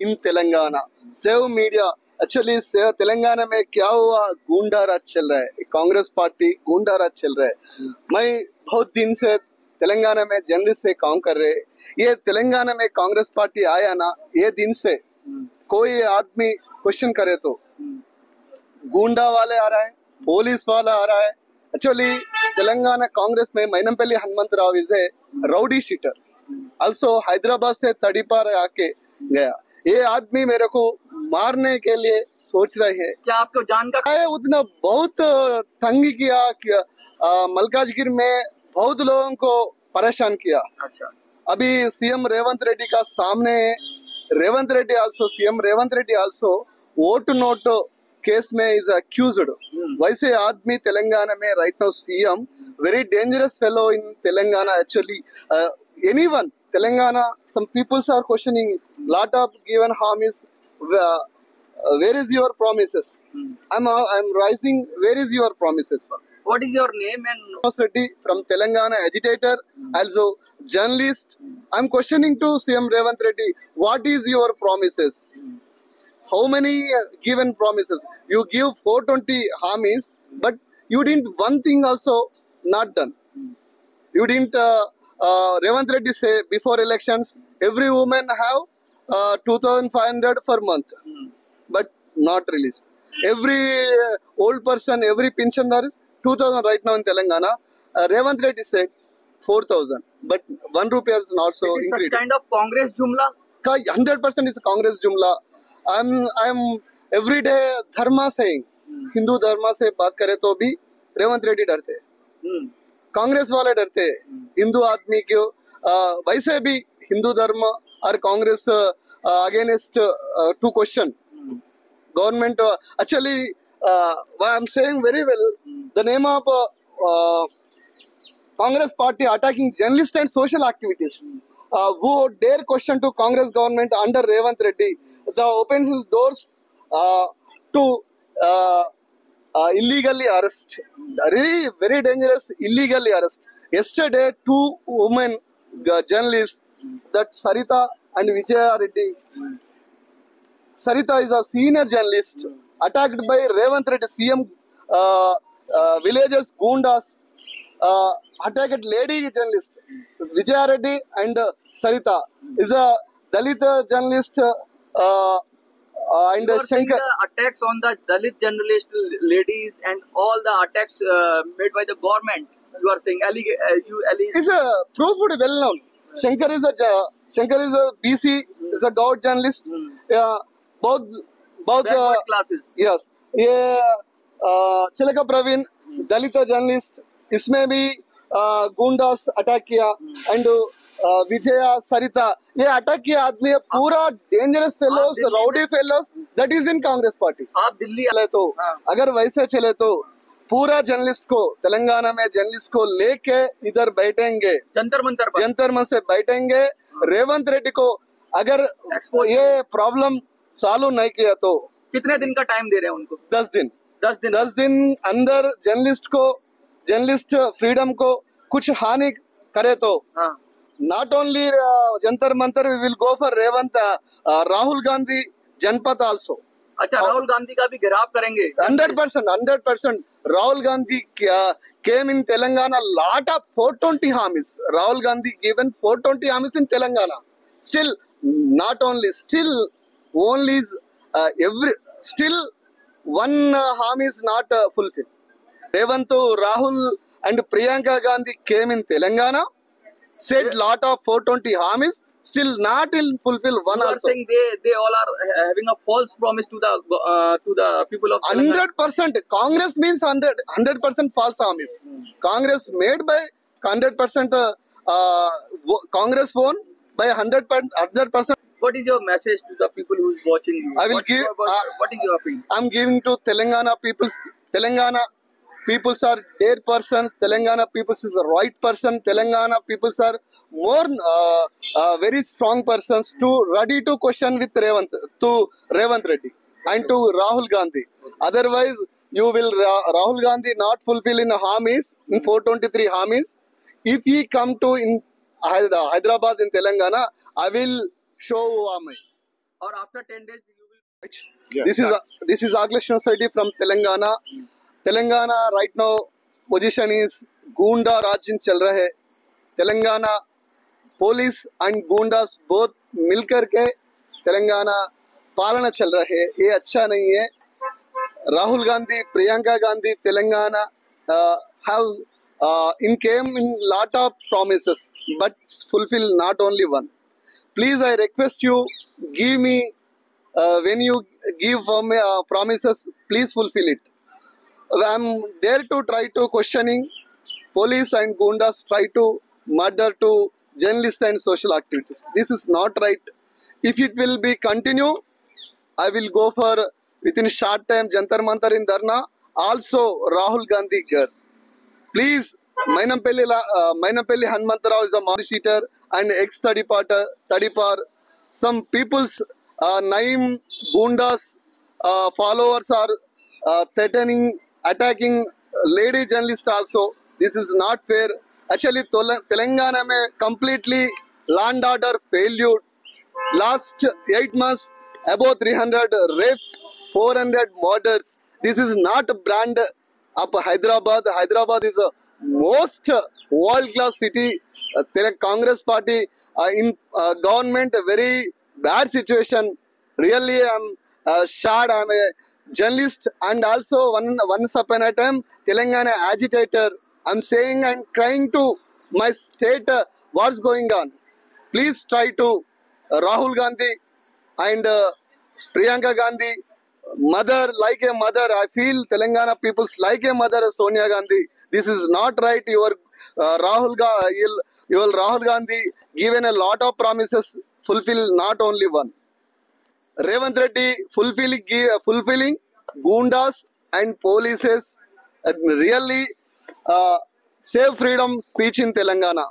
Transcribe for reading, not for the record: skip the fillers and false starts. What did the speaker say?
इन Telangana save media actually Telangana में क्या हुआ, गुंडा राज चल रहा है, कांग्रेस पार्टी गुंडा राज चल रहा है। मैं बहुत दिन से तेलंगाना में जर्नलिस्ट से काम कर रहे, ये तेलंगाना में कांग्रेस पार्टी आया ना, ये दिन से कोई आदमी क्वेश्चन करे तो गुंडा वाले आ रहा है, पुलिस वाला आ रहा है। एक्चुअली तेलंगाना कांग्रेस में Mainampally Hanumantharao is a rowdy sheeter, also Hyderabad से तड़ीपार आके गया। ये आदमी मेरे को मारने के लिए सोच रहे हैं। क्या आपको जानकारी? उतना बहुत तंग किया, मलकाजगिरी में बहुत लोगों को परेशान किया। अच्छा, अभी सीएम रेवंत रेड्डी का सामने, Revanth Reddy also, CM Revanth Reddy also vote note case में इज अक्यूज्ड। वैसे आदमी तेलंगाना में right now CM very dangerous fellow in Telangana actually. Anyone Telangana, some people are questioning lot of given harm is where is your promises? I'm rising, where is your promises? what is your name and Reddy from Telangana, agitator, also journalist. I'm questioning to CM Revanth Reddy, what is your promises? How many given promises? You give 420 harmies, but you didn't one thing also not done. You didn't Revanth Reddy say before elections every woman have 2,500 per month, but not released. Every old person, every pensioner is 2,000 right now in Telangana. Revanth Reddy said 4,000, but 1 rupee is not so it is increased. such kind of Congress jumla? 100% is Congress jumla. I'm every day dharma saying, Hindu धर्म से बात करे तो भी रेवंत रेड्डी डरते, कांग्रेस वाले डरते, हिंदू आदमी को वैसे भी हिंदू धर्म और Congress against to question government actually I am saying very well the name of Congress party attacking journalist and social activities who dare question to Congress government under Revanth Reddy, the opens his doors to illegally arrest, really very dangerous illegally arrest. Yesterday 2 women journalists, that Sarita and Vijaya Reddy. Sarita is a senior journalist, attacked by Revanth Reddy CM villagers gundas, attacked lady journalist Vijaya Reddy and Sarita is a Dalit journalist and You are saying Shankar. the attacks on the Dalit journalist ladies and all the attacks made by the government. You are saying Is a proved well known. Shankar is a BC, is a Gaud journalist. Both backward classes. yes. ये चिलका प्रवीण दलित journalist, इसमें भी गुंडास attack किया and Vijaya सरिता ये attack किया आदमी पूरा dangerous fellows, rowdy fellows, that is in Congress party. आप दिल्ली चले तो अगर वैसे चले तो पूरा जर्नलिस्ट को तेलंगाना में जर्नलिस्ट को लेके इधर बैठेंगे, जंतर मंतर से बैठेंगे। रेवंत रेड्डी को अगर ये प्रॉब्लम सॉल्व नहीं किया तो कितने दिन का टाइम दे रहे हैं उनको? 10 दिन अंदर जर्नलिस्ट फ्रीडम को कुछ हानि करे तो not only Jantar Mantar, we will go for Revanth Rahul Gandhi जनपद also. अच्छा, राहुल गांधी का भी घेराव करेंगे? 100%. Rahul Gandhi came in Telangana, lot of 420 harmies. Rahul Gandhi given 420 harmies in Telangana. Still, not only, still only is still one harm is not fulfilled. Revantu, Rahul and Priyanka Gandhi came in Telangana, said lot of 420 harmies, still not fulfill one. You are also saying they all are having a false promise to the people of Telangana. 100%. Congress means 100% false harmies. Congress made by 100%. Congress won by 100%. What is your message to the people who is watching you? I will give. What is your opinion? I'm giving to Telangana peoples. Telangana peoples are dear persons. Telangana peoples is a right person. Telangana peoples are more very strong persons to ready to question with Revanth Reddy and to Rahul Gandhi. Otherwise, you will Rahul Gandhi not fulfill in harmies in 423 harmies. If he come to in Hyderabad in Telangana, I will show who am I. or after 10 days you will. Yeah. This is Akhilesh Society from Telangana. Telangana right now position is Gunda Rajin चल रहा है. Telangana police and गुंडास both मिलकर के तेलंगाना पालना चल रहा है. ये अच्छा नहीं है. Rahul Gandhi, Priyanka Gandhi, Telangana have in came in lot of promises but fulfill not only one. Please, I request you, give me when you give promises, please fulfill it. I'm there to try to questioning police and gundas try to murder to journalists and social activities. This is not right. If it will be continue, I will go for within short time Jantar Mantar in Dharna. Also Rahul Gandhi girl. Please, Mainapelli Hanmantarao is a Maurice eater and ex-Tadipar. Some people's Naim Gundas followers are threatening, attacking lady journalists also. This is not fair. Actually, Telangana mein completely land order failure. Last 8 months, about 300 rapes, 400 murders. This is not a brand of Hyderabad. Hyderabad is a most world-class city. Congress party in government, a very bad situation. Really, I'm sad. I'm a journalist and also once upon a time Telangana agitator. I'm saying and crying to my state what's going on. Please try to Rahul Gandhi and Priyanka Gandhi, mother like a mother. I feel Telangana people's like a mother, Sonia Gandhi. This is not right. Your Rahul Gandhi given a lot of promises, fulfill not only one. Revant Reddy fulfilling gundas and polices really save freedom speech in Telangana.